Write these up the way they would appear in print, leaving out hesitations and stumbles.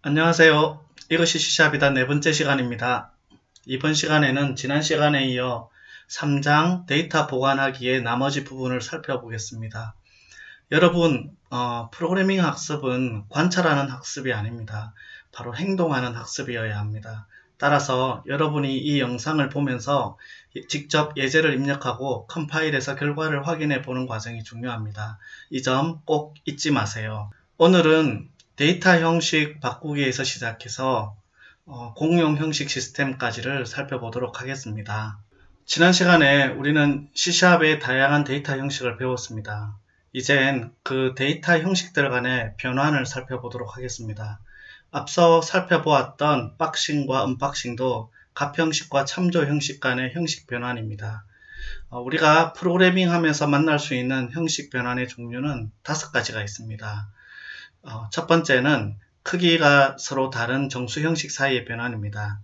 안녕하세요. 이것이 C샵이다 네 번째 시간입니다. 이번 시간에는 지난 시간에 이어 3장 데이터 보관하기의 나머지 부분을 살펴보겠습니다. 여러분, 프로그래밍 학습은 관찰하는 학습이 아닙니다. 바로 행동하는 학습이어야 합니다. 따라서 여러분이 이 영상을 보면서 직접 예제를 입력하고 컴파일해서 결과를 확인해 보는 과정이 중요합니다. 이 점 꼭 잊지 마세요. 오늘은 데이터 형식 바꾸기에서 시작해서 공용 형식 시스템까지를 살펴보도록 하겠습니다. 지난 시간에 우리는 C샵의 다양한 데이터 형식을 배웠습니다. 이젠 그 데이터 형식들 간의 변환을 살펴보도록 하겠습니다. 앞서 살펴보았던 박싱과 언박싱도 갑형식과 참조 형식 간의 형식 변환입니다. 우리가 프로그래밍 하면서 만날 수 있는 형식 변환의 종류는 5가지가 있습니다. 첫 번째는 크기가 서로 다른 정수 형식 사이의 변환입니다.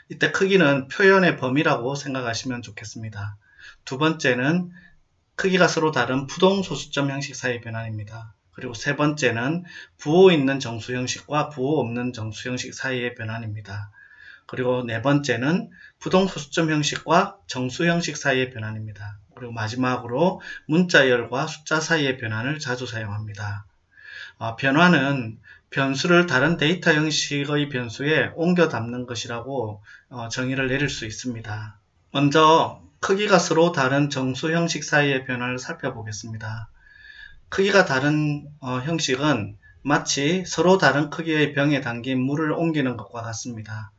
이때 크기는 표현의 범위라고 생각하시면 좋겠습니다. 두 번째는 크기가 서로 다른 부동소수점 형식 사이의 변환입니다. 그리고 세 번째는 부호 있는 정수 형식과 부호 없는 정수 형식 사이의 변환입니다. 그리고 네 번째는 부동소수점 형식과 정수 형식 사이의 변환입니다. 그리고 마지막으로 문자열과 숫자 사이의 변환을 자주 사용합니다. 변환은 변수를 다른 데이터 형식의 변수에 옮겨 담는 것이라고 정의를 내릴 수 있습니다. 먼저 크기가 서로 다른 정수 형식 사이의 변화를 살펴보겠습니다. 크기가 다른 형식은 마치 서로 다른 크기의 병에 담긴 물을 옮기는 것과 같습니다.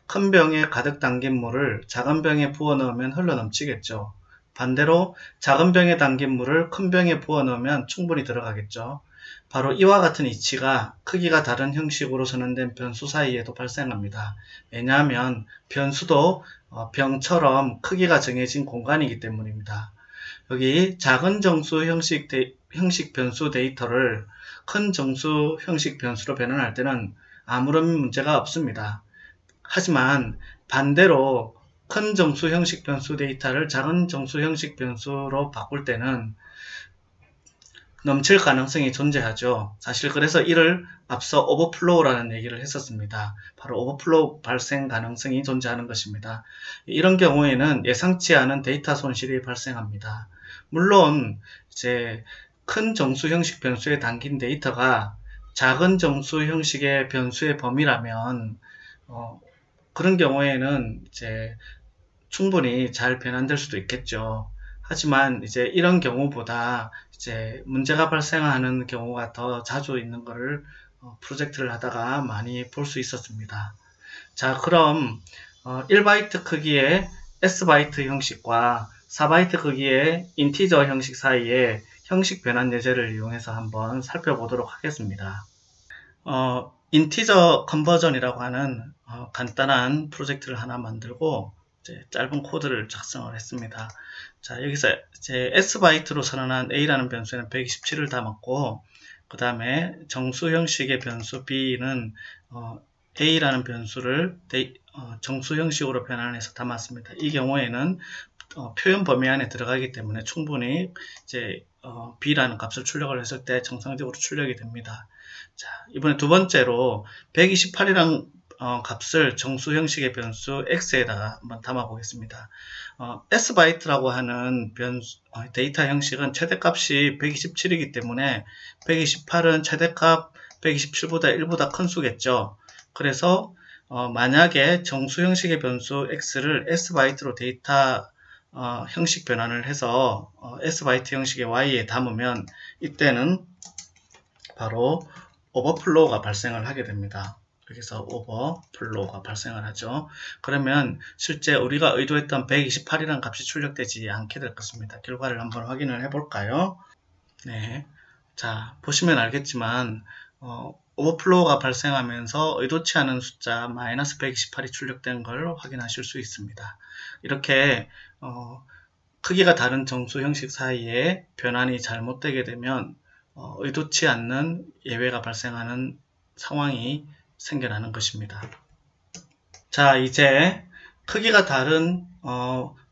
큰 병에 가득 담긴 물을 작은 병에 부어 넣으면 흘러 넘치겠죠. 반대로 작은 병에 담긴 물을 큰 병에 부어 넣으면 충분히 들어가겠죠. 바로 이와 같은 이치가 크기가 다른 형식으로 선언된 변수 사이에도 발생합니다. 왜냐하면 변수도 병처럼 크기가 정해진 공간이기 때문입니다. 여기 작은 정수 형식 변수 데이터를 큰 정수 형식 변수로 변환할 때는 아무런 문제가 없습니다. 하지만 반대로 큰 정수 형식 변수 데이터를 작은 정수 형식 변수로 바꿀 때는 넘칠 가능성이 존재하죠. 사실 그래서 이를 앞서 오버플로우라는 얘기를 했었습니다. 바로 오버플로우 발생 가능성이 존재하는 것입니다. 이런 경우에는 예상치 않은 데이터 손실이 발생합니다. 물론 이제 큰 정수 형식 변수에 담긴 데이터가 작은 정수 형식의 변수의 범위라면 그런 경우에는 이제 충분히 잘 변환될 수도 있겠죠. 하지만 이제 이런 경우보다 이제 문제가 발생하는 경우가 더 자주 있는 것을 프로젝트를 하다가 많이 볼 수 있었습니다. 자, 그럼 1바이트 크기의 S바이트 형식과 4바이트 크기의 인티저 형식 사이의 형식 변환 예제를 이용해서 한번 살펴보도록 하겠습니다. 인티저 컨버전이라고 하는 간단한 프로젝트를 하나 만들고 이제 짧은 코드를 작성을 했습니다. 자, 여기서 이제 S바이트로 선언한 A라는 변수에는 127을 담았고, 그 다음에 정수 형식의 변수 B는 A라는 변수를 정수 형식으로 변환해서 담았습니다. 이 경우에는 표현 범위 안에 들어가기 때문에 충분히 이제 B라는 값을 출력을 했을 때 정상적으로 출력이 됩니다. 자, 이번에 두 번째로 128이라는 값을 정수 형식의 변수 x에다가 한번 담아 보겠습니다. s바이트라고 하는 데이터 형식은 최대값이 127이기 때문에 128은 최대값 127보다 1보다 큰 수겠죠. 그래서 만약에 정수 형식의 변수 x를 s바이트로 데이터 형식 변환을 해서 s바이트 형식의 y에 담으면 이때는 바로 오버플로우가 발생을 하게 됩니다. 여기서 오버플로우가 발생을 하죠. 그러면 실제 우리가 의도했던 128이라는 값이 출력되지 않게 될 것입니다. 결과를 한번 확인을 해볼까요? 네. 자, 보시면 알겠지만 오버플로우가 발생하면서 의도치 않은 숫자 마이너스 128이 출력된 걸 확인하실 수 있습니다. 이렇게 크기가 다른 정수 형식 사이에 변환이 잘못되게 되면 의도치 않는 예외가 발생하는 상황이 생겨나는 것입니다. 자, 이제 크기가 다른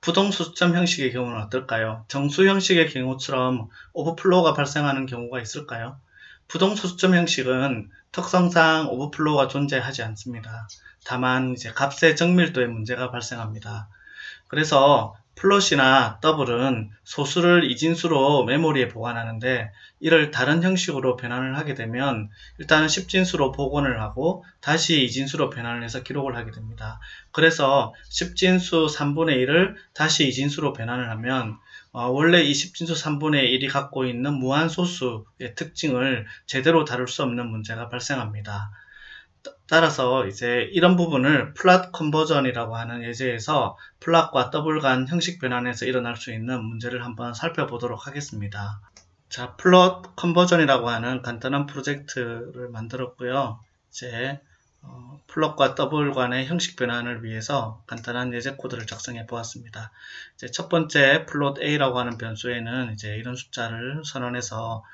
부동소수점 형식의 경우는 어떨까요? 정수 형식의 경우처럼 오버플로우가 발생하는 경우가 있을까요? 부동소수점 형식은 특성상 오버플로우가 존재하지 않습니다. 다만 이제 값의 정밀도에 문제가 발생합니다. 그래서 플롯이나 더블은 소수를 이진수로 메모리에 보관하는데 이를 다른 형식으로 변환을 하게 되면 일단은 10진수로 복원을 하고 다시 이진수로 변환을 해서 기록을 하게 됩니다. 그래서 10진수 3분의 1을 다시 이진수로 변환을 하면 원래 이 10진수 3분의 1이 갖고 있는 무한소수의 특징을 제대로 다룰 수 없는 문제가 발생합니다. 따라서 이제 이런 부분을 플롯 컨버전이라고 하는 예제에서 플롯과 더블 간 형식 변환에서 일어날 수 있는 문제를 한번 살펴보도록 하겠습니다. 자, 플롯 컨버전이라고 하는 간단한 프로젝트를 만들었고요. 이제 플롯과 더블 간의 형식 변환을 위해서 간단한 예제 코드를 작성해 보았습니다. 이제 첫 번째 플롯 A라고 하는 변수에는 이제 이런 숫자를 선언해서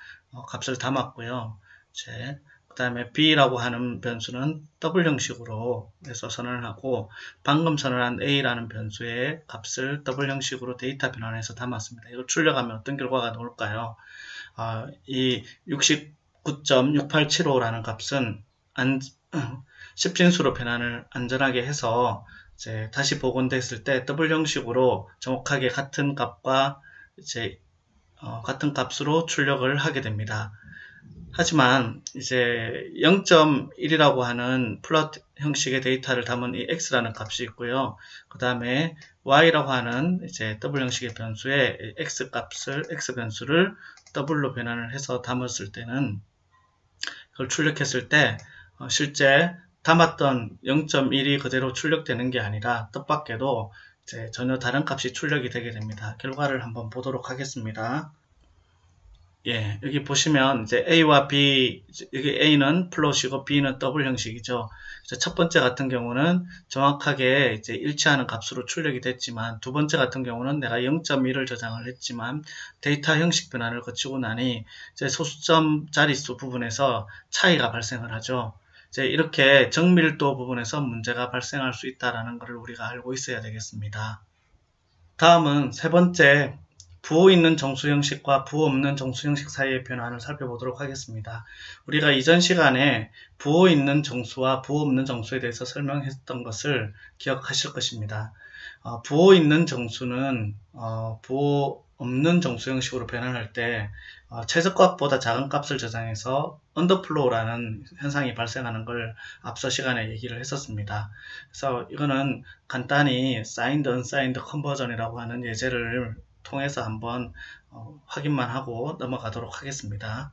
값을 담았고요. 이제 그 다음에 B라고 하는 변수는 더블 형식으로 해서 선언을 하고 방금 선언한 A라는 변수의 값을 더블 형식으로 데이터 변환해서 담았습니다. 이걸 출력하면 어떤 결과가 나올까요? 이 69.6875라는 값은 10진수로 변환을 안전하게 해서 이제 다시 복원됐을 때 더블 형식으로 정확하게 같은 값과 이제 같은 값으로 출력을 하게 됩니다. 하지만 이제 0.1이라고 하는 플롯 형식의 데이터를 담은 이 x라는 값이 있고요. 그 다음에 y라고 하는 이제 더블 형식의 변수에 x 변수를 더블로 변환을 해서 담았을 때는 그걸 출력했을 때 실제 담았던 0.1이 그대로 출력되는 게 아니라 뜻밖에도 이제 전혀 다른 값이 출력이 되게 됩니다. 결과를 한번 보도록 하겠습니다. 예, 여기 보시면 이제 A와 B, 여기 A는 플롯이고 B는 더블 형식이죠. 첫 번째 같은 경우는 정확하게 이제 일치하는 값으로 출력이 됐지만 두 번째 같은 경우는 내가 0.1을 저장을 했지만 데이터 형식 변환을 거치고 나니 이제 소수점 자릿수 부분에서 차이가 발생을 하죠. 이제 이렇게 정밀도 부분에서 문제가 발생할 수 있다는 것을 우리가 알고 있어야 되겠습니다. 다음은 세 번째 부호 있는 정수 형식과 부호 없는 정수 형식 사이의 변화를 살펴보도록 하겠습니다. 우리가 이전 시간에 부호 있는 정수와 부호 없는 정수에 대해서 설명했던 것을 기억하실 것입니다. 부호 있는 정수는 부호 없는 정수 형식으로 변환할 때 최저값보다 작은 값을 저장해서 언더플로우라는 현상이 발생하는 걸 앞서 시간에 얘기를 했었습니다. 그래서 이거는 간단히 사인드, 언사인드 컨버전이라고 하는 예제를 통해서 한번 확인만 하고 넘어가도록 하겠습니다.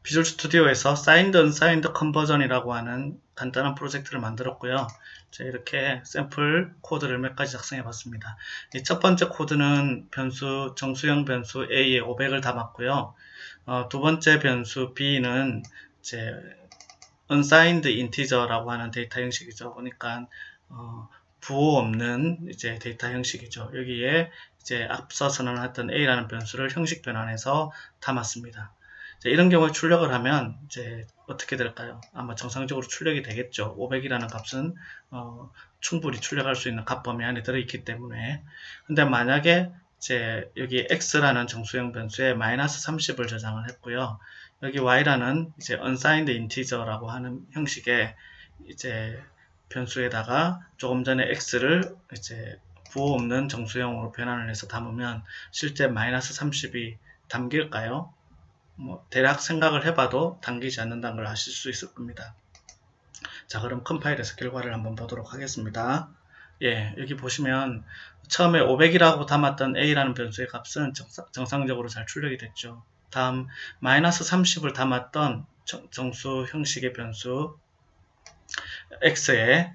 비주얼 스튜디오에서 사인드, 언사인드 컨버전이라고 하는 간단한 프로젝트를 만들었고요. 자, 이렇게 샘플 코드를 몇 가지 작성해 봤습니다. 이 첫 번째 코드는 변수, 정수형 변수 A에 500을 담았고요. 두 번째 변수 B는 이제 unsigned integer라고 하는 데이터 형식이죠. 그러니까 부호 없는 이제 데이터 형식이죠. 여기에 이제 앞서 선언했던 A라는 변수를 형식 변환해서 담았습니다. 이런 경우에 출력을 하면 이제 어떻게 될까요? 아마 정상적으로 출력이 되겠죠. 500이라는 값은 충분히 출력할 수 있는 값 범위 안에 들어있기 때문에. 근데 만약에 이제 여기 x라는 정수형 변수에 마이너스 30을 저장을 했고요. 여기 y라는 이제 unsigned integer라고 하는 형식의 이제 변수에다가 조금 전에 x를 이제 부호 없는 정수형으로 변환을 해서 담으면 실제 마이너스 30이 담길까요? 대략 생각을 해봐도 담기지 않는다는 걸 아실 수 있을 겁니다. 자, 그럼 컴파일해서 결과를 한번 보도록 하겠습니다. 예, 여기 보시면 처음에 500이라고 담았던 A라는 변수의 값은 정상적으로 잘 출력이 됐죠. 다음 마이너스 30을 담았던 정수 형식의 변수 X의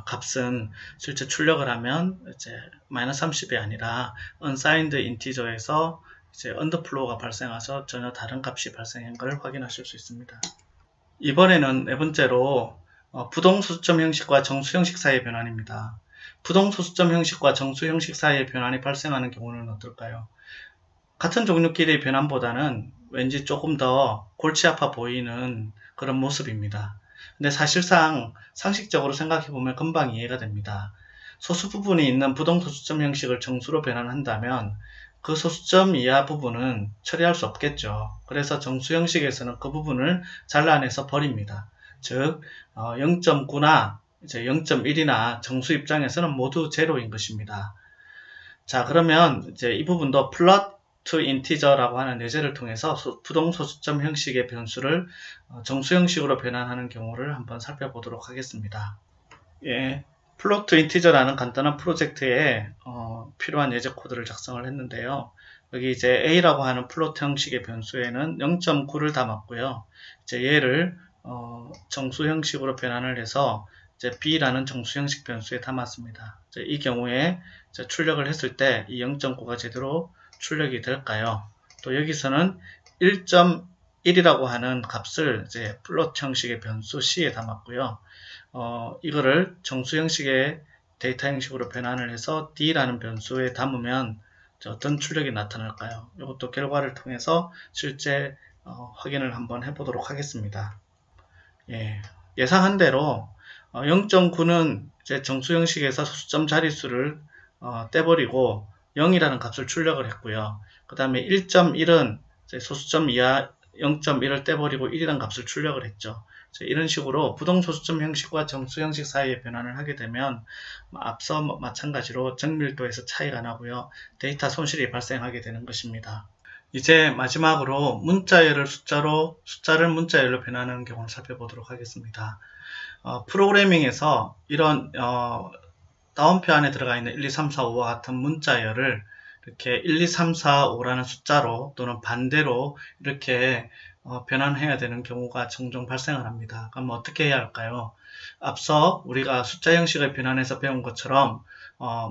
값은 실제 출력을 하면 이제 마이너스 30이 아니라 unsigned integer에서 이제 언더플로우가 발생해서 전혀 다른 값이 발생한 걸 확인하실 수 있습니다. 이번에는 네 번째로 부동소수점 형식과 정수 형식 사이의 변환입니다. 부동소수점 형식과 정수 형식 사이의 변환이 발생하는 경우는 어떨까요? 같은 종류끼리의 변환보다는 왠지 조금 더 골치 아파 보이는 그런 모습입니다. 근데 사실상 상식적으로 생각해보면 금방 이해가 됩니다. 소수 부분이 있는 부동소수점 형식을 정수로 변환한다면 그 소수점 이하 부분은 처리할 수 없겠죠. 그래서 정수 형식에서는 그 부분을 잘라내서 버립니다. 즉 0.9나 이제 0.1이나 정수 입장에서는 모두 제로인 것입니다. 자, 그러면 이제 이 부분도 플롯 to 인티저라고 하는 예제를 통해서 부동소수점 형식의 변수를 정수 형식으로 변환하는 경우를 한번 살펴보도록 하겠습니다. 예, 플롯 to 인티저라는 간단한 프로젝트에 필요한 예제 코드를 작성을 했는데요. 여기 이제 a라고 하는 플롯 형식의 변수에는 0.9를 담았고요. 이제 얘를 정수 형식으로 변환을 해서 이제 b라는 정수 형식 변수에 담았습니다. 이제 이 경우에 이제 출력을 했을 때 이 0.9가 제대로 출력이 될까요? 또 여기서는 1.1이라고 하는 값을 이제 플롯 형식의 변수 c에 담았고요. 이거를 정수 형식의 데이터 형식으로 변환을 해서 d라는 변수에 담으면 어떤 출력이 나타날까요? 이것도 결과를 통해서 실제 확인을 한번 해보도록 하겠습니다. 예, 예상한 대로 0.9는 이제 정수 형식에서 소수점 자릿수를 떼버리고 0이라는 값을 출력을 했고요. 그 다음에 1.1은 소수점 이하 0.1을 떼버리고 1이라는 값을 출력을 했죠. 이런 식으로 부동소수점 형식과 정수 형식 사이에 변환을 하게 되면 앞서 마찬가지로 정밀도에서 차이가 나고요. 데이터 손실이 발생하게 되는 것입니다. 이제 마지막으로 문자열을 숫자를 문자열로 변환하는 경우를 살펴보도록 하겠습니다. 프로그래밍에서 이런 다운표 안에 들어가 있는 1, 2, 3, 4, 5와 같은 문자열을 이렇게 1, 2, 3, 4, 5라는 숫자로 또는 반대로 이렇게 변환해야 되는 경우가 종종 발생을 합니다. 그럼 어떻게 해야 할까요? 앞서 우리가 숫자 형식을 변환해서 배운 것처럼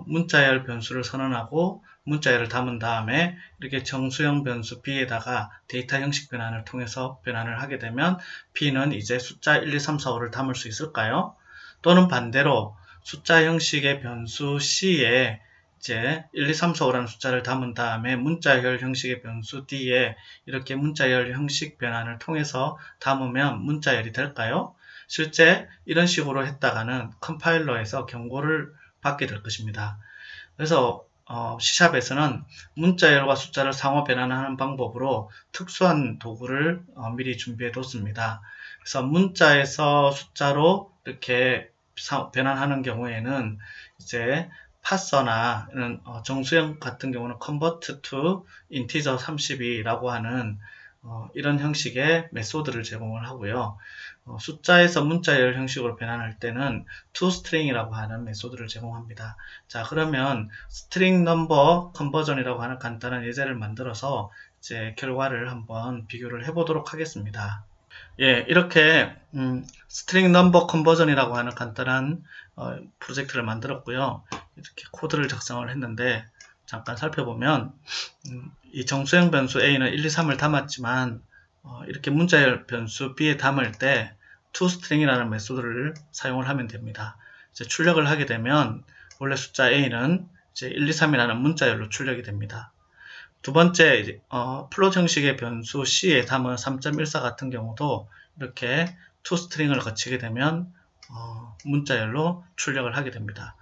문자열 변수를 선언하고 문자열을 담은 다음에 이렇게 정수형 변수 b에다가 데이터 형식 변환을 통해서 변환을 하게 되면 b는 이제 숫자 1, 2, 3, 4, 5를 담을 수 있을까요? 또는 반대로 숫자 형식의 변수 c에 이제 1, 2, 3, 4, 5라는 숫자를 담은 다음에 문자열 형식의 변수 d에 이렇게 문자열 형식 변환을 통해서 담으면 문자열이 될까요? 실제 이런 식으로 했다가는 컴파일러에서 경고를 받게 될 것입니다. 그래서 C샵에서는 문자열과 숫자를 상호 변환하는 방법으로 특수한 도구를 미리 준비해 뒀습니다. 그래서 문자에서 숫자로 이렇게 변환하는 경우에는 이제 파서나 정수형 같은 경우는 convert to integer 32라고 하는 이런 형식의 메소드를 제공을 하고요. 숫자에서 문자열 형식으로 변환할 때는 toString이라고 하는 메소드를 제공합니다. 자, 그러면 string number conversion이라고 하는 간단한 예제를 만들어서 이제 결과를 한번 비교를 해보도록 하겠습니다. 예, 이렇게 string number conversion이라고 하는 간단한 프로젝트를 만들었고요. 이렇게 코드를 작성을 했는데 잠깐 살펴보면 이 정수형 변수 a는 1, 2, 3을 담았지만 이렇게 문자열 변수 b에 담을 때 toString이라는 메소드를 사용을 하면 됩니다. 이제 출력을 하게 되면 원래 숫자 a는 이제 1, 2, 3이라는 문자열로 출력이 됩니다. 두 번째 플롯 형식의 변수 c에 담은 3.14 같은 경우도 이렇게 toString을 거치게 되면 문자열로 출력을 하게 됩니다.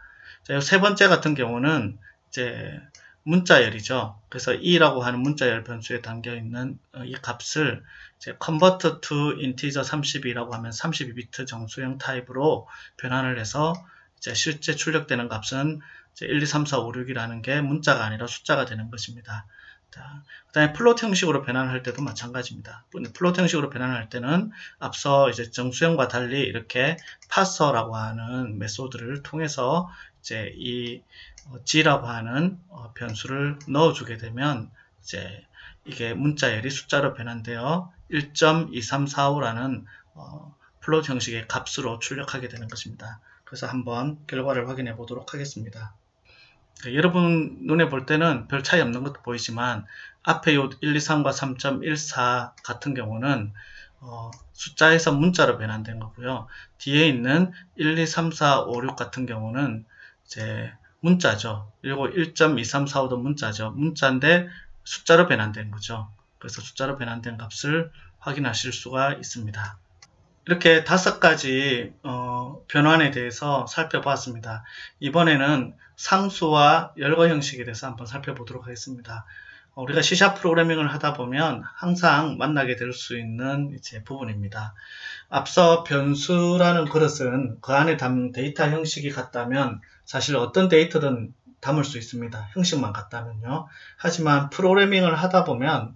자, 세 번째 같은 경우는 이제 문자열이죠. 그래서 e라고 하는 문자열 변수에 담겨 있는 이 값을 이제 convert to integer 32라고 하면 32비트 정수형 타입으로 변환을 해서 이제 실제 출력되는 값은 이제 1, 2, 3, 4, 5, 6이라는 게 문자가 아니라 숫자가 되는 것입니다. 그 다음에 플롯 형식으로 변환할 때도 마찬가지입니다. 플롯 형식으로 변환할 때는 앞서 이제 정수형과 달리 이렇게 parser라고 하는 메소드를 통해서 이제 이 g라고 하는 변수를 넣어주게 되면 이제 이게 문자열이 숫자로 변환되어 1.2345라는 플롯 형식의 값으로 출력하게 되는 것입니다. 그래서 한번 결과를 확인해 보도록 하겠습니다. 여러분 눈에 볼 때는 별 차이 없는 것도 보이지만 앞에 요 1, 2, 3과 3.14 같은 경우는 숫자에서 문자로 변환된 거고요. 뒤에 있는 1, 2, 3, 4, 5, 6 같은 경우는 이제 문자죠. 그리고 1.2345도 문자죠. 문자인데 숫자로 변환된 거죠. 그래서 숫자로 변환된 값을 확인하실 수가 있습니다. 이렇게 5가지 변환에 대해서 살펴보았습니다. 이번에는 상수와 열거 형식에 대해서 한번 살펴보도록 하겠습니다. 우리가 C# 프로그래밍을 하다 보면 항상 만나게 될 수 있는 이제 부분입니다. 앞서 변수라는 그릇은 그 안에 담은 데이터 형식이 같다면 사실 어떤 데이터든 담을 수 있습니다. 형식만 같다면요. 하지만 프로그래밍을 하다 보면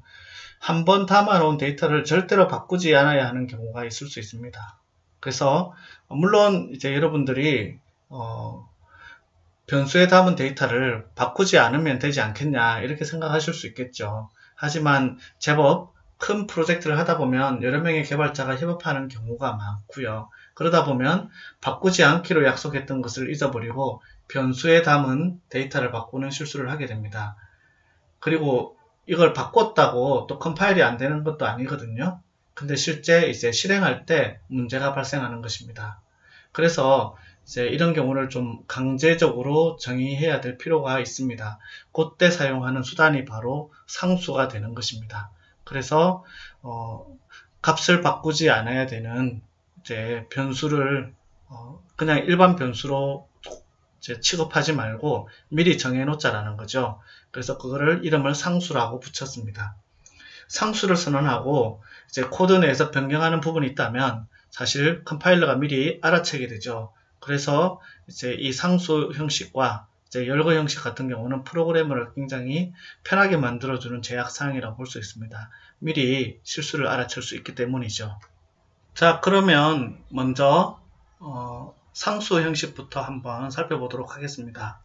한번 담아놓은 데이터를 절대로 바꾸지 않아야 하는 경우가 있을 수 있습니다. 그래서 물론 이제 여러분들이 변수에 담은 데이터를 바꾸지 않으면 되지 않겠냐 이렇게 생각하실 수 있겠죠. 하지만 제법 큰 프로젝트를 하다 보면 여러 명의 개발자가 협업하는 경우가 많고요. 그러다 보면 바꾸지 않기로 약속했던 것을 잊어버리고 변수에 담은 데이터를 바꾸는 실수를 하게 됩니다. 그리고 이걸 바꿨다고 또 컴파일이 안 되는 것도 아니거든요. 근데 실제 이제 실행할 때 문제가 발생하는 것입니다. 그래서 이제 이런 경우를 좀 강제적으로 정의해야 될 필요가 있습니다. 그때 사용하는 수단이 바로 상수가 되는 것입니다. 그래서 값을 바꾸지 않아야 되는 이제 변수를 그냥 일반 변수로 이제 취급하지 말고 미리 정해놓자라는 거죠. 그래서 그거를 이름을 상수라고 붙였습니다. 상수를 선언하고 이제 코드 내에서 변경하는 부분이 있다면 사실 컴파일러가 미리 알아채게 되죠. 그래서 이제 이 상수 형식과 이제 열거 형식 같은 경우는 프로그래머를 굉장히 편하게 만들어주는 제약사항이라고 볼 수 있습니다. 미리 실수를 알아챌 수 있기 때문이죠. 자, 그러면 먼저 상수 형식부터 한번 살펴보도록 하겠습니다.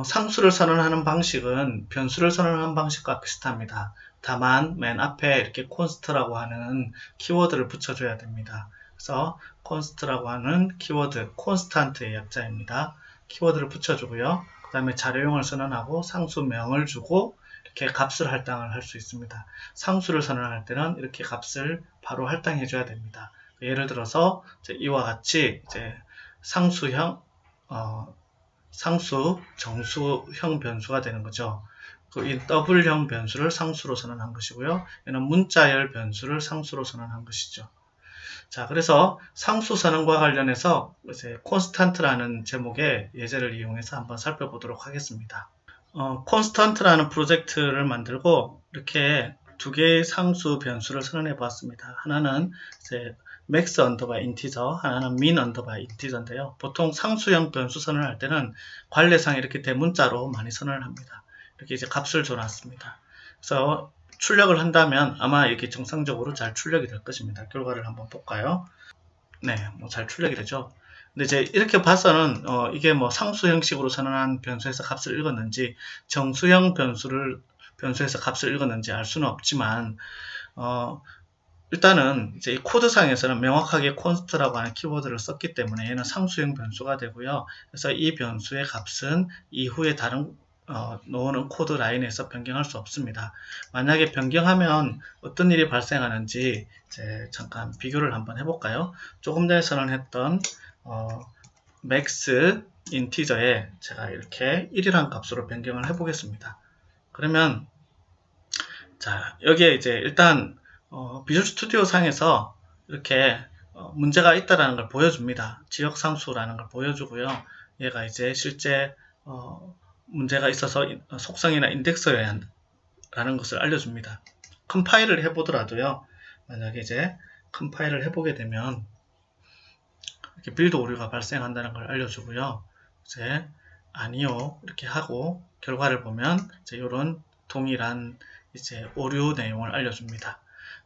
상수를 선언하는 방식은 변수를 선언하는 방식과 비슷합니다. 다만 맨 앞에 이렇게 const라고 하는 키워드를 붙여줘야 됩니다. 그래서 const라고 하는 키워드, constant의 약자입니다. 키워드를 붙여주고요. 그 다음에 자료용을 선언하고 상수명을 주고 이렇게 값을 할당을 할 수 있습니다. 상수를 선언할 때는 이렇게 값을 바로 할당해 줘야 됩니다. 예를 들어서 이와 같이 이제 상수형, 상수, 정수형 변수가 되는 거죠. 이 더블형 변수를 상수로 선언한 것이고요. 얘는 문자열 변수를 상수로 선언한 것이죠. 자, 그래서 상수 선언과 관련해서 이제 constant라는 제목의 예제를 이용해서 한번 살펴보도록 하겠습니다. constant라는 프로젝트를 만들고 이렇게 두 개의 상수 변수를 선언해 보았습니다. 하나는 이제 max 언더바 인티저, 하나는 min 언더바 인티저인데요. 보통 상수형 변수 선언할 때는 관례상 이렇게 대문자로 많이 선언을 합니다. 이렇게 이제 값을 줘놨습니다. 그래서 출력을 한다면 아마 이렇게 정상적으로 잘 출력이 될 것입니다. 결과를 한번 볼까요? 네, 뭐 잘 출력이 되죠. 근데 이제 이렇게 봐서는 이게 뭐 상수 형식으로 선언한 변수에서 값을 읽었는지 정수형 변수에서 값을 읽었는지 알 수는 없지만 일단은 이제 이 코드상에서는 명확하게 const라고 하는 키워드를 썼기 때문에 얘는 상수형 변수가 되고요. 그래서 이 변수의 값은 이후에 다른 놓는 코드 라인에서 변경할 수 없습니다. 만약에 변경하면 어떤 일이 발생하는지 이제 잠깐 비교를 한번 해볼까요? 조금 전에 선언했던 max 인티저에 제가 이렇게 1이라는 값으로 변경을 해보겠습니다. 그러면 자, 여기에 이제 일단 비주얼 스튜디오 상에서 이렇게 문제가 있다라는 걸 보여줍니다. 지역상수라는 걸 보여주고요. 얘가 이제 실제 문제가 있어서 속성이나 인덱스여야 한다는 것을 알려줍니다. 컴파일을 해보더라도요. 만약에 이제 컴파일을 해보게 되면 이렇게 빌드 오류가 발생한다는 걸 알려주고요. 이제 아니요 이렇게 하고 결과를 보면 이제 이런 동일한 이제 오류 내용을 알려줍니다.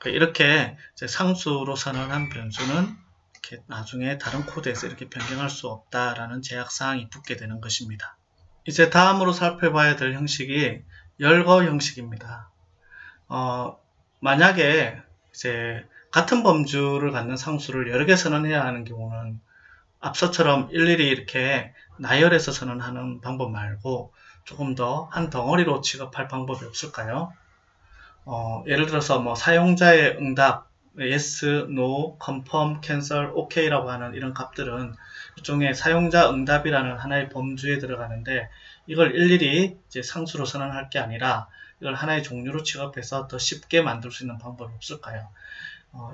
이렇게 이제 상수로 선언한 변수는 이렇게 나중에 다른 코드에서 이렇게 변경할 수 없다라는 제약사항이 붙게 되는 것입니다. 이제 다음으로 살펴봐야 될 형식이 열거 형식입니다. 만약에 이제 같은 범주를 갖는 상수를 여러 개 선언해야 하는 경우는 앞서처럼 일일이 이렇게 나열해서 선언하는 방법 말고 조금 더 한 덩어리로 취급할 방법이 없을까요? 예를 들어서 뭐 사용자의 응답, yes, no, confirm, cancel, ok라고 하는 이런 값들은 일종의 사용자 응답이라는 하나의 범주에 들어가는데 이걸 일일이 이제 상수로 선언할 게 아니라 이걸 하나의 종류로 취급해서 더 쉽게 만들 수 있는 방법이 없을까요?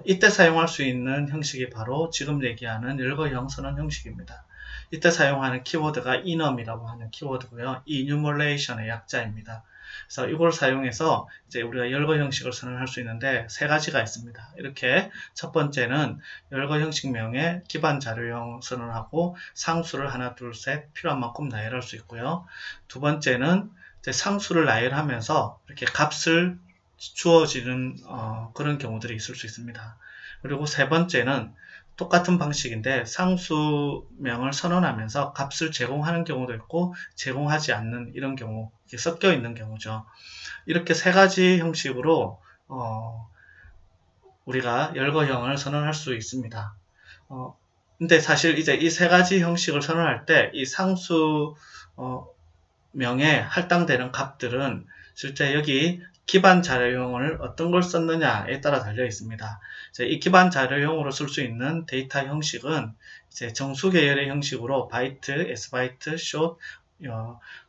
이때 사용할 수 있는 형식이 바로 지금 얘기하는 열거형 선언 형식입니다. 이때 사용하는 키워드가 enum이라고 하는 키워드고요. enumeration의 약자입니다. 그래서 이걸 사용해서 이제 우리가 열거 형식을 선언할 수 있는데 세 가지가 있습니다. 이렇게 첫 번째는 열거 형식명에 기반 자료형 선언하고 상수를 하나, 둘, 셋 필요한 만큼 나열할 수 있고요. 두 번째는 이제 상수를 나열하면서 이렇게 값을 주어지는 그런 경우들이 있을 수 있습니다. 그리고 세 번째는 똑같은 방식인데 상수명을 선언하면서 값을 제공하는 경우도 있고 제공하지 않는 이런 경우, 이렇게 섞여 있는 경우죠. 이렇게 세 가지 형식으로 우리가 열거형을 선언할 수 있습니다. 근데 사실 이제 이 세 가지 형식을 선언할 때 이 상수 명에 할당되는 값들은 실제 여기 기반 자료형을 어떤 걸 썼느냐에 따라 달려 있습니다. 이 기반 자료형으로 쓸 수 있는 데이터 형식은 이제 정수 계열의 형식으로 바이트, s바이트, short,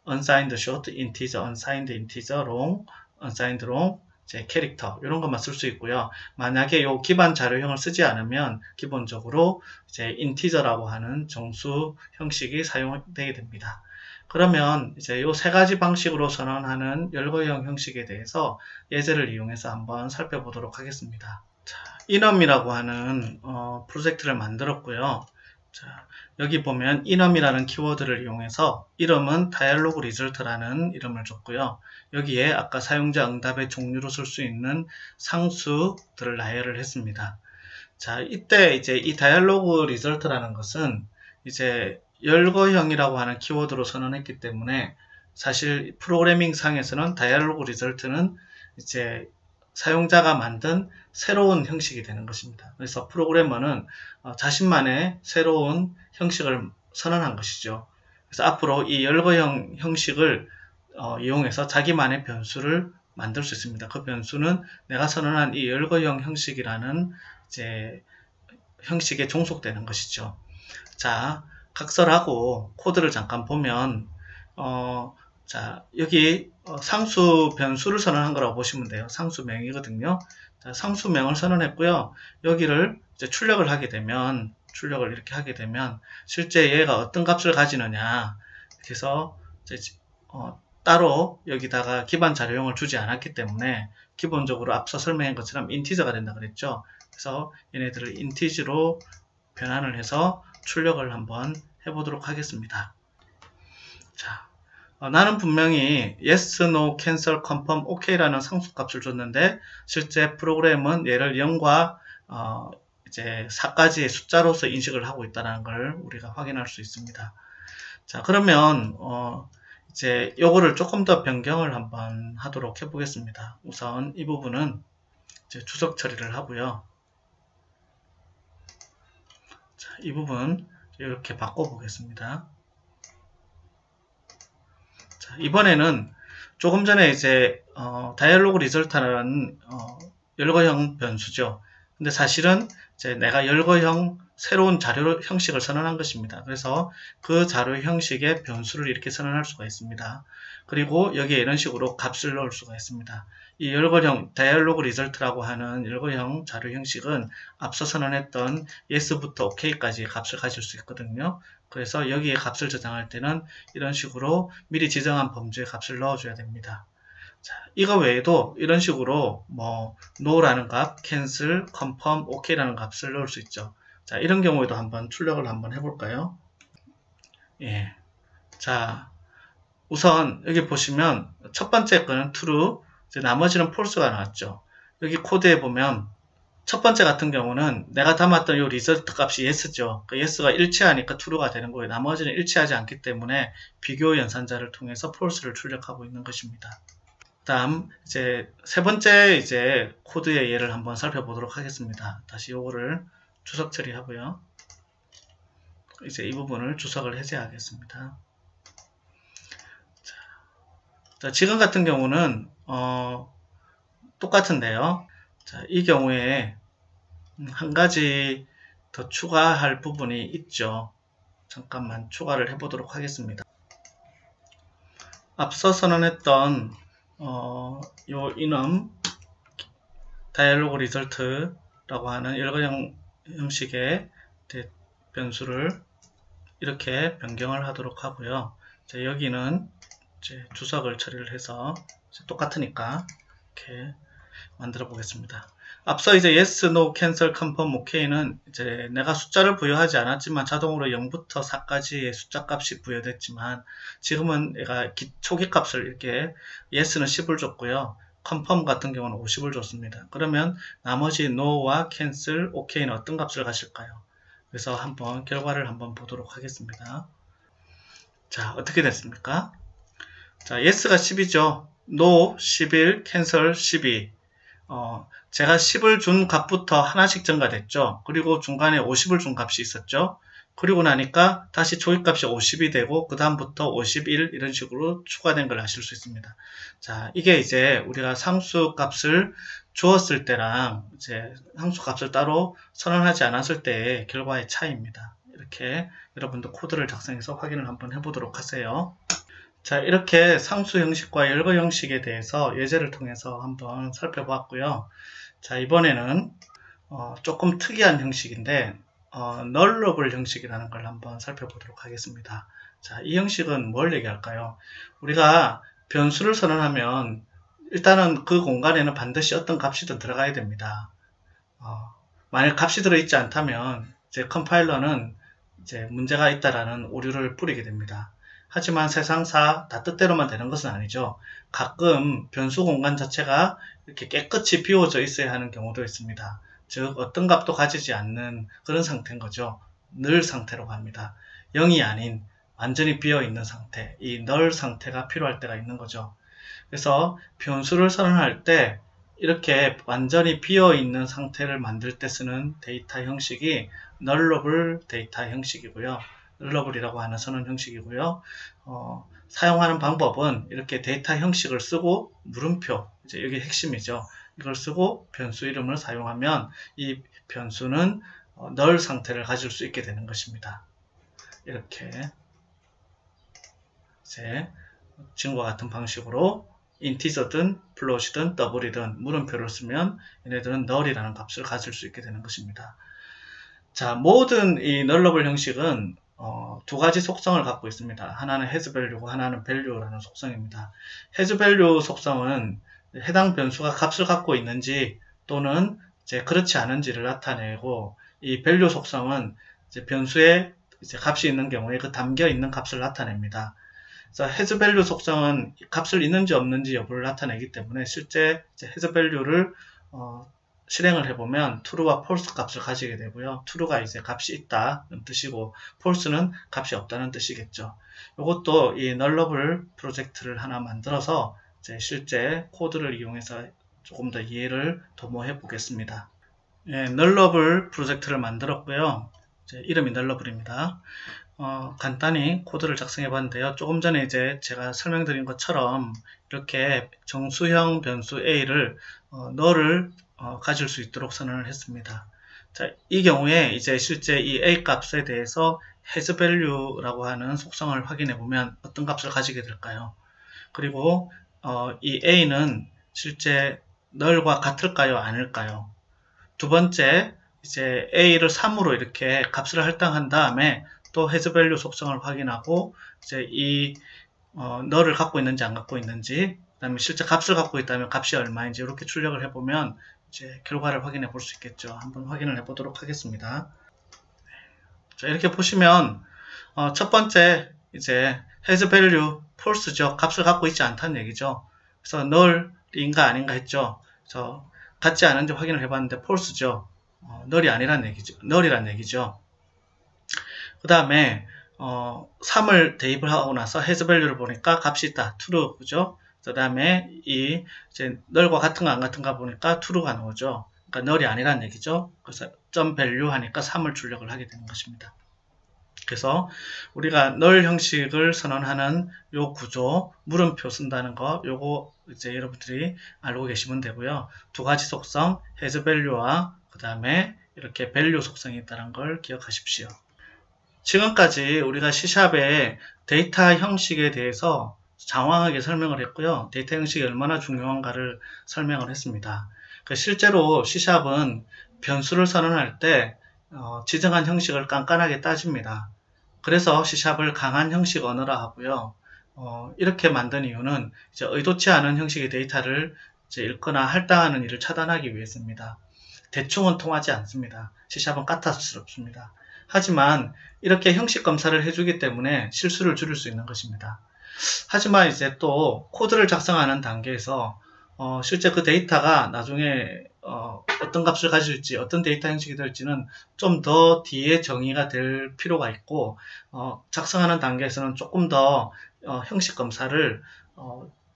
unsigned short, integer, unsigned integer, long, unsigned long, 이제 캐릭터 이런 것만 쓸 수 있고요. 만약에 이 기반 자료형을 쓰지 않으면 기본적으로 이제 integer라고 하는 정수 형식이 사용되게 됩니다. 그러면 이제 이 세 가지 방식으로 선언하는 열거형 형식에 대해서 예제를 이용해서 한번 살펴보도록 하겠습니다. 자, enum이라고 하는 프로젝트를 만들었고요. 자, 여기 보면 enum이라는 키워드를 이용해서 이름은 dialog result라는 이름을 줬고요. 여기에 아까 사용자 응답의 종류로 쓸 수 있는 상수들을 나열을 했습니다. 자, 이때 이제 이 dialog result라는 것은 이제 열거형이라고 하는 키워드로 선언했기 때문에 사실 프로그래밍 상에서는 dialog result는 이제 사용자가 만든 새로운 형식이 되는 것입니다. 그래서 프로그래머는 자신만의 새로운 형식을 선언한 것이죠. 그래서 앞으로 이 열거형 형식을 이용해서 자기만의 변수를 만들 수 있습니다. 그 변수는 내가 선언한 이 열거형 형식이라는 이제 형식에 종속되는 것이죠. 자, 각설하고 코드를 잠깐 보면 자, 여기 상수 변수를 선언한 거라고 보시면 돼요. 상수명이거든요. 자, 상수명을 선언했고요. 여기를 이제 출력을 이렇게 하게 되면 실제 얘가 어떤 값을 가지느냐. 그래서 이제 따로 여기다가 기반 자료형을 주지 않았기 때문에 기본적으로 앞서 설명한 것처럼 인티저가 된다 그랬죠. 그래서 얘네들을 인티지로 변환을 해서 출력을 한번 해보도록 하겠습니다. 자, 나는 분명히 yes, no, cancel, confirm, ok라는 상수값을 줬는데 실제 프로그램은 얘를 0과 이제 4까지의 숫자로서 인식을 하고 있다는 걸 우리가 확인할 수 있습니다. 자, 그러면 이제 요거를 조금 더 변경을 한번 하도록 해보겠습니다. 우선 이 부분은 이제 주석 처리를 하고요. 자, 이 부분 이렇게 바꿔보겠습니다. 자, 이번에는 조금 전에 이제 다이얼로그 리절트라는 열거형 변수죠. 근데 사실은 이제 내가 열거형 새로운 자료 형식을 선언한 것입니다. 그래서 그 자료 형식의 변수를 이렇게 선언할 수가 있습니다. 그리고 여기에 이런 식으로 값을 넣을 수가 있습니다. 이 열거형 다이얼로그 리절트라고 하는 열거형 자료 형식은 앞서 선언했던 yes부터 ok까지의 값을 가질 수 있거든요. 그래서 여기에 값을 저장할 때는 이런 식으로 미리 지정한 범주의 값을 넣어줘야 됩니다. 자, 이거 외에도 이런 식으로 뭐 no라는 값, cancel, confirm, ok라는 값을 넣을 수 있죠. 자, 이런 경우에도 한번 출력을 한번 해볼까요? 예. 자, 우선 여기 보시면 첫 번째 거는 true, 이제 나머지는 false가 나왔죠. 여기 코드에 보면 첫 번째 같은 경우는 내가 담았던 이 리절트 값이 yes죠. 그 yes가 일치하니까 true가 되는 거예요. 나머지는 일치하지 않기 때문에 비교 연산자를 통해서 false를 출력하고 있는 것입니다. 다음 이제 세 번째 이제 코드의 예를 한번 살펴보도록 하겠습니다. 다시 요거를 주석 처리하고요. 이제 이 부분을 주석을 해제하겠습니다. 자, 지금 같은 경우는 똑같은데요. 자, 이 경우에 한 가지 더 추가할 부분이 있죠. 잠깐만 추가를 해보도록 하겠습니다. 앞서 선언했던 요 enum 다이얼로그 리절트 no라고 하는 열거형 형식의 변수를 이렇게 변경을 하도록 하고요. 자, 여기는 이제 주석을 처리를 해서 똑같으니까 이렇게 만들어 보겠습니다. 앞서 이제 yes, no, cancel, confirm, ok는 이제 내가 숫자를 부여하지 않았지만 자동으로 0부터 4까지의 숫자 값이 부여됐지만 지금은 얘가 초기 값을 이렇게 yes는 10을 줬고요. confirm 같은 경우는 50을 줬습니다. 그러면 나머지 no와 cancel, ok는 어떤 값을 가실까요? 그래서 한번 결과를 한번 보도록 하겠습니다. 자, 어떻게 됐습니까? 자, yes가 10이죠. no 11, cancel 12. 제가 10을 준 값부터 하나씩 증가됐죠. 그리고 중간에 50을 준 값이 있었죠. 그리고 나니까 다시 조입값이 50이 되고 그 다음부터 51 이런 식으로 추가된 걸 아실 수 있습니다. 자, 이게 이제 우리가 상수 값을 주었을 때랑 이제 상수 값을 따로 선언하지 않았을 때의 결과의 차이입니다. 이렇게 여러분도 코드를 작성해서 확인을 한번 해보도록 하세요. 자, 이렇게 상수 형식과 열거 형식에 대해서 예제를 통해서 한번 살펴봤고요. 자, 이번에는 조금 특이한 형식인데 널러블 형식이라는 걸 한번 살펴보도록 하겠습니다. 자, 이 형식은 뭘 얘기할까요? 우리가 변수를 선언하면 일단은 그 공간에는 반드시 어떤 값이든 들어가야 됩니다. 만약 값이 들어있지 않다면 이제 컴파일러는 이제 문제가 있다라는 오류를 뿌리게 됩니다. 하지만 세상사 다 뜻대로만 되는 것은 아니죠. 가끔 변수 공간 자체가 이렇게 깨끗이 비워져 있어야 하는 경우도 있습니다. 즉 어떤 값도 가지지 않는 그런 상태인 거죠. 늘 상태라고 합니다. 0이 아닌 완전히 비어있는 상태, 이 널 상태가 필요할 때가 있는 거죠. 그래서 변수를 선언할 때 이렇게 완전히 비어있는 상태를 만들 때 쓰는 데이터 형식이 널러블 데이터 형식이고요. 널러블이라고 하는 선언 형식이고요. 사용하는 방법은 이렇게 데이터 형식을 쓰고 물음표, 이제 여기 핵심이죠. 이걸 쓰고 변수 이름을 사용하면 이 변수는 널 상태를 가질 수 있게 되는 것입니다. 이렇게 이제 지금과 같은 방식으로 인티저든 플롯이든 더블이든 물음표를 쓰면 얘네들은 널이라는 값을 가질 수 있게 되는 것입니다. 자, 모든 이 널러블 형식은 두 가지 속성을 갖고 있습니다. 하나는 hasValue고 하나는 value라는 속성입니다. hasValue 속성은 해당 변수가 값을 갖고 있는지 또는 이제 그렇지 않은지를 나타내고 이 value 속성은 이제 변수에 이제 값이 있는 경우에 그 담겨 있는 값을 나타냅니다. 그래서 hasValue 속성은 값을 있는지 없는지 여부를 나타내기 때문에 실제 이제 hasValue를 실행을 해보면 true와 false 값을 가지게 되고요. true가 이제 값이 있다는 뜻이고 false는 값이 없다는 뜻이겠죠. 이것도 이 널러블 프로젝트를 하나 만들어서 이제 실제 코드를 이용해서 조금 더 이해를 도모해 보겠습니다. 예, 널러블 프로젝트를 만들었고요. 이제 이름이 널러블입니다. 간단히 코드를 작성해 봤는데요. 조금 전에 이제 제가 설명드린 것처럼 이렇게 정수형 변수 A를 null을 가질 수 있도록 선언을 했습니다. 자, 이 경우에 이제 실제 이 A 값에 대해서 hasValue라고 하는 속성을 확인해 보면 어떤 값을 가지게 될까요? 그리고 이 A는 실제 null과 같을까요? 아닐까요? 두 번째, 이제 A를 3으로 이렇게 값을 할당한 다음에 또 hasValue 속성을 확인하고 이제 이 null을 갖고 있는지 안 갖고 있는지, 그 다음에 실제 값을 갖고 있다면 값이 얼마인지 이렇게 출력을 해보면 이제 결과를 확인해 볼 수 있겠죠. 한번 확인을 해 보도록 하겠습니다. 자, 이렇게 보시면 첫 번째 이제 hasValue false죠. 값을 갖고 있지 않다는 얘기죠. 그래서 null인가 아닌가 했죠. 그래서 같지 않은지 확인을 해봤는데 false죠. null이 아니란 얘기죠. null이란 얘기죠. 그 다음에 3을 대입을 하고 나서 hasValue를 보니까 값이 있다. true, 그죠? 그 다음에 이 이제 null과 같은가 안 같은가 보니까 true가 나오죠. 그러니까 null이 아니란 얘기죠. 그래서 .value 하니까 3을 출력을 하게 되는 것입니다. 그래서 우리가 null 형식을 선언하는 요 구조, 물음표 쓴다는 거, 요거 이제 여러분들이 알고 계시면 되고요. 두 가지 속성, hasValue와 그 다음에 이렇게 value 속성이 있다는 걸 기억하십시오. 지금까지 우리가 C샵의 데이터 형식에 대해서 장황하게 설명을 했고요. 데이터 형식이 얼마나 중요한가를 설명을 했습니다. 실제로 C샵은 변수를 선언할 때 지정한 형식을 깐깐하게 따집니다. 그래서 C샵을 강한 형식 언어라 하고요. 이렇게 만든 이유는 이제 의도치 않은 형식의 데이터를 이제 읽거나 할당하는 일을 차단하기 위해서입니다. 대충은 통하지 않습니다. C샵은 까탈스럽습니다. 하지만 이렇게 형식 검사를 해주기 때문에 실수를 줄일 수 있는 것입니다. 하지만 이제 또 코드를 작성하는 단계에서 실제 그 데이터가 나중에 어떤 값을 가질지 어떤 데이터 형식이 될지는 좀 더 뒤에 정의가 될 필요가 있고 작성하는 단계에서는 조금 더 형식 검사를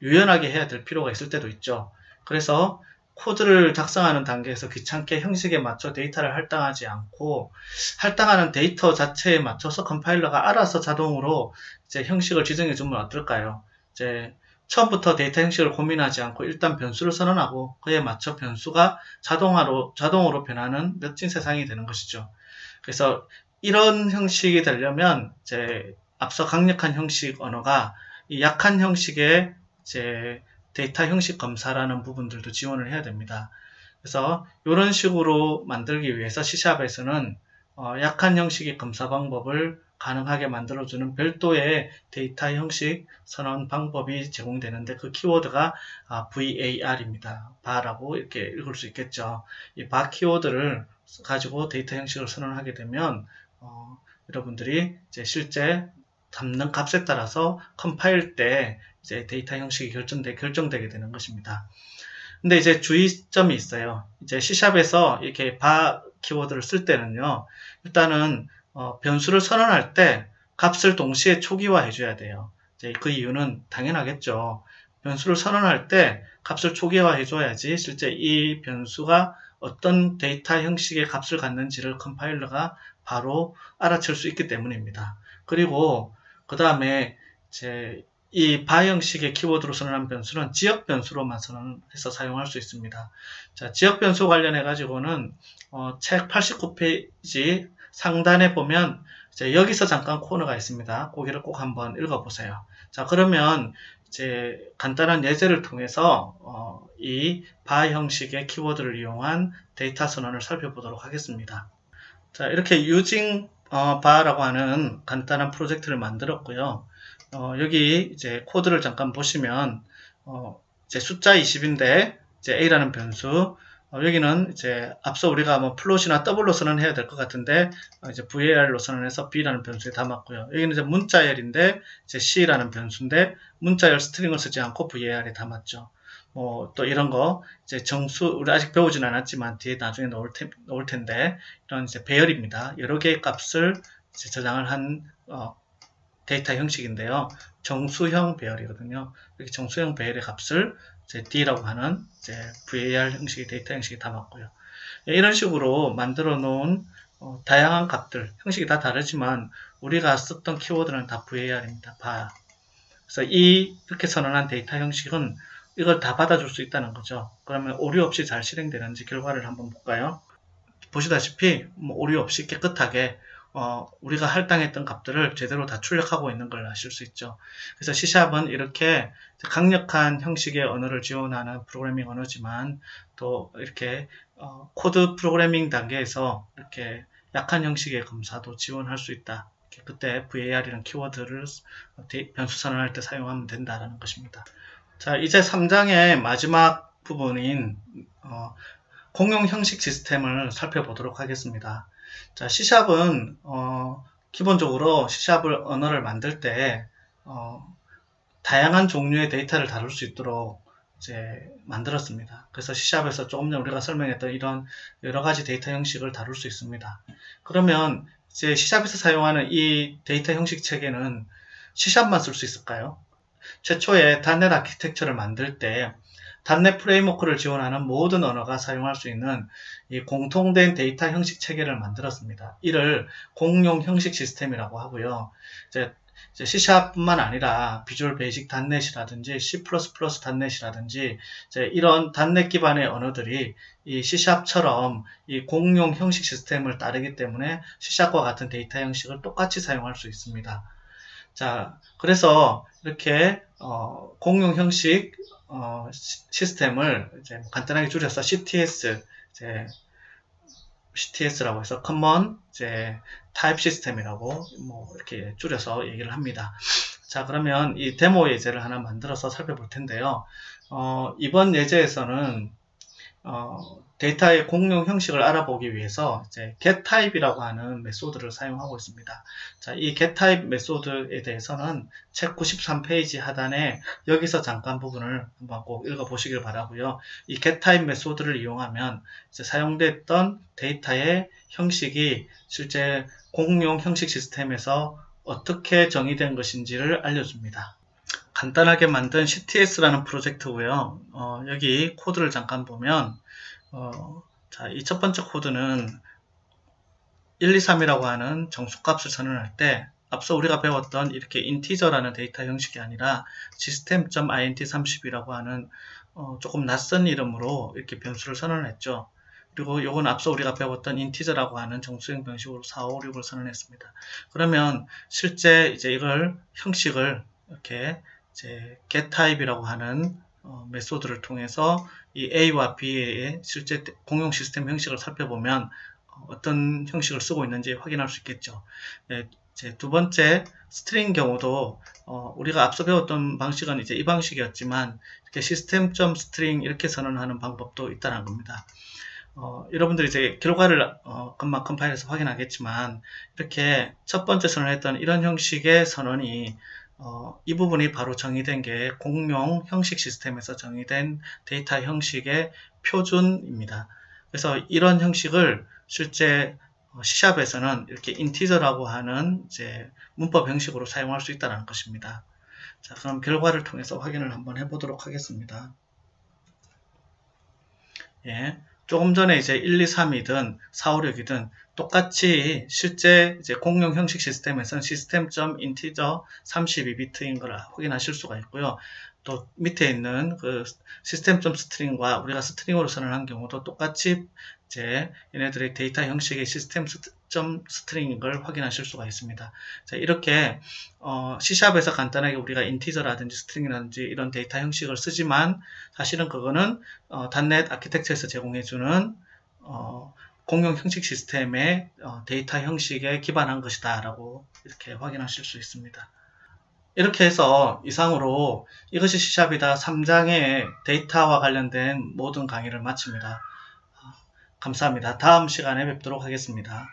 유연하게 해야 될 필요가 있을 때도 있죠. 그래서 코드를 작성하는 단계에서 귀찮게 형식에 맞춰 데이터를 할당하지 않고 할당하는 데이터 자체에 맞춰서 컴파일러가 알아서 자동으로 이제 형식을 지정해 주면 어떨까요? 이제 처음부터 데이터 형식을 고민하지 않고 일단 변수를 선언하고 그에 맞춰 변수가 자동으로 변하는 멋진 세상이 되는 것이죠. 그래서 이런 형식이 되려면 이제 앞서 강력한 형식 언어가 이 약한 형식의 이제 데이터 형식 검사라는 부분들도 지원을 해야 됩니다. 그래서 이런 식으로 만들기 위해서 C샵에서는 약한 형식의 검사 방법을 가능하게 만들어주는 별도의 데이터 형식 선언 방법이 제공되는데 그 키워드가 VAR입니다. var라고 이렇게 읽을 수 있겠죠. 이 var 키워드를 가지고 데이터 형식을 선언하게 되면 여러분들이 이제 실제 담는 값에 따라서 컴파일 때 이제 데이터 형식이 결정되게 되는 것입니다. 근데 이제 주의점이 있어요. 이제 C샵에서 이렇게 var 키워드를 쓸 때는요, 일단은 변수를 선언할 때 값을 동시에 초기화 해줘야 돼요. 이제 그 이유는 당연하겠죠. 변수를 선언할 때 값을 초기화 해줘야지 실제 이 변수가 어떤 데이터 형식의 값을 갖는지를 컴파일러가 바로 알아챌 수 있기 때문입니다. 그리고 그 다음에 이제 이 var 형식의 키워드로 선언한 변수는 지역 변수로만 선언해서 사용할 수 있습니다. 자, 지역 변수 관련해 가지고는 책 89페이지 상단에 보면 이제 여기서 잠깐 코너가 있습니다. 거기를 꼭 한번 읽어보세요. 자, 그러면 이제 간단한 예제를 통해서 이 var 형식의 키워드를 이용한 데이터 선언을 살펴보도록 하겠습니다. 자, 이렇게 using var라고 하는 간단한 프로젝트를 만들었고요. 여기 이제 코드를 잠깐 보시면 이제 숫자 20인데 이제 a라는 변수, 여기는 이제 앞서 우리가 뭐 플롯이나 더블로 선언해야 될 것 같은데 이제 var로 선언해서 b라는 변수에 담았고요. 여기는 이제 문자열인데 이제 c라는 변수인데 문자열 스트링을 쓰지 않고 var에 담았죠. 또 이런 거 이제 정수 우리 아직 배우진 않았지만 뒤에 나중에 넣을 텐데 이런 이제 배열입니다. 여러 개의 값을 이제 저장을 한 데이터 형식인데요. 정수형 배열이거든요. 이렇게 정수형 배열의 값을 이제 D라고 하는 이제 var 형식의 데이터 형식이 담았고요. 이런 식으로 만들어 놓은 다양한 값들, 형식이 다 다르지만 우리가 썼던 키워드는 다 var입니다. var. 그래서 이렇게 선언한 데이터 형식은 이걸 다 받아줄 수 있다는 거죠. 그러면 오류 없이 잘 실행되는지 결과를 한번 볼까요? 보시다시피 오류 없이 깨끗하게 우리가 할당했던 값들을 제대로 다 출력하고 있는 걸 아실 수 있죠. 그래서 C샵은 이렇게 강력한 형식의 언어를 지원하는 프로그래밍 언어지만 또 이렇게 코드 프로그래밍 단계에서 이렇게 약한 형식의 검사도 지원할 수 있다. 그때 var이라는 키워드를 변수 선언할 때 사용하면 된다라는 것입니다. 자, 이제 3장의 마지막 부분인 공용 형식 시스템을 살펴보도록 하겠습니다. 자, C샵은 기본적으로 C샵을 언어를 만들 때 다양한 종류의 데이터를 다룰 수 있도록 이제 만들었습니다. 그래서 C샵에서 조금 전에 우리가 설명했던 이런 여러 가지 데이터 형식을 다룰 수 있습니다. 그러면 이제 C샵에서 사용하는 이 데이터 형식 체계는 C샵만 쓸 수 있을까요? 최초에 .NET 아키텍처를 만들 때 .NET 프레임워크를 지원하는 모든 언어가 사용할 수 있는 이 공통된 데이터 형식 체계를 만들었습니다. 이를 공용 형식 시스템이라고 하고요. 이제 C샵뿐만 아니라 비주얼 베이직 .NET이라든지 C++ .NET이라든지 이런 .NET 기반의 언어들이 이 C샵처럼 이 공용 형식 시스템을 따르기 때문에 C샵과 같은 데이터 형식을 똑같이 사용할 수 있습니다. 자, 그래서 이렇게 공용 형식 시스템을 이제 간단하게 줄여서 CTS CTS라고 해서 커먼 이제 타입 시스템이라고 뭐 이렇게 줄여서 얘기를 합니다. 자, 그러면 이 데모 예제를 하나 만들어서 살펴볼 텐데요. 이번 예제에서는 데이터의 공용 형식을 알아보기 위해서 이제 getType이라고 하는 메소드를 사용하고 있습니다. 자, 이 getType 메소드에 대해서는 책 93페이지 하단에 여기서 잠깐 부분을 한번 꼭 읽어보시길 바라고요. 이 getType 메소드를 이용하면 이제 사용됐던 데이터의 형식이 실제 공용 형식 시스템에서 어떻게 정의된 것인지를 알려줍니다. 간단하게 만든 CTS라는 프로젝트고요. 여기 코드를 잠깐 보면 자, 이 첫 번째 코드는 1, 2, 3이라고 하는 정수값을 선언할 때 앞서 우리가 배웠던 이렇게 인티저라는 데이터 형식이 아니라 system.int30이라고 하는 조금 낯선 이름으로 이렇게 변수를 선언했죠. 그리고 요건 앞서 우리가 배웠던 인티저라고 하는 정수형 방식으로 4, 5, 6을 선언했습니다. 그러면 실제 이제 이걸 형식을 이렇게 이제 getType이라고 하는 메소드를 통해서 이 A와 B의 실제 공용 시스템 형식을 살펴보면 어떤 형식을 쓰고 있는지 확인할 수 있겠죠. 네, 이제 두 번째 스트링 경우도 우리가 앞서 배웠던 방식은 이제 이 방식이었지만 이렇게 system.string 이렇게 선언하는 방법도 있다는 겁니다. 여러분들이 이제 결과를 금방 컴파일해서 확인하겠지만 이렇게 첫 번째 선언했던 이런 형식의 선언이 이 부분이 바로 정의된 게 공용 형식 시스템에서 정의된 데이터 형식의 표준입니다. 그래서 이런 형식을 실제 C샵에서는 이렇게 인티저라고 하는 이제 문법 형식으로 사용할 수 있다는 것입니다. 자, 그럼 결과를 통해서 확인을 한번 해보도록 하겠습니다. 예. 조금 전에 이제 1, 2, 3이든 4, 5, 6이든 똑같이 실제 이제 공용 형식 시스템에서는 system.integer 32비트인 걸 확인하실 수가 있고요. 또 밑에 있는 그 system.string과 우리가 스트링으로 선언한 경우도 똑같이 이제 얘네들의 데이터 형식의 system.string인 걸 확인하실 수가 있습니다. 자, 이렇게 C샵에서 간단하게 우리가 인티저라든지 스트링이라든지 이런 데이터 형식을 쓰지만 사실은 그거는 .NET 아키텍처에서 제공해주는 공용 형식 시스템의 데이터 형식에 기반한 것이다 라고 이렇게 확인하실 수 있습니다. 이렇게 해서 이상으로 이것이 C샵이다 3장의 데이터와 관련된 모든 강의를 마칩니다. 감사합니다. 다음 시간에 뵙도록 하겠습니다.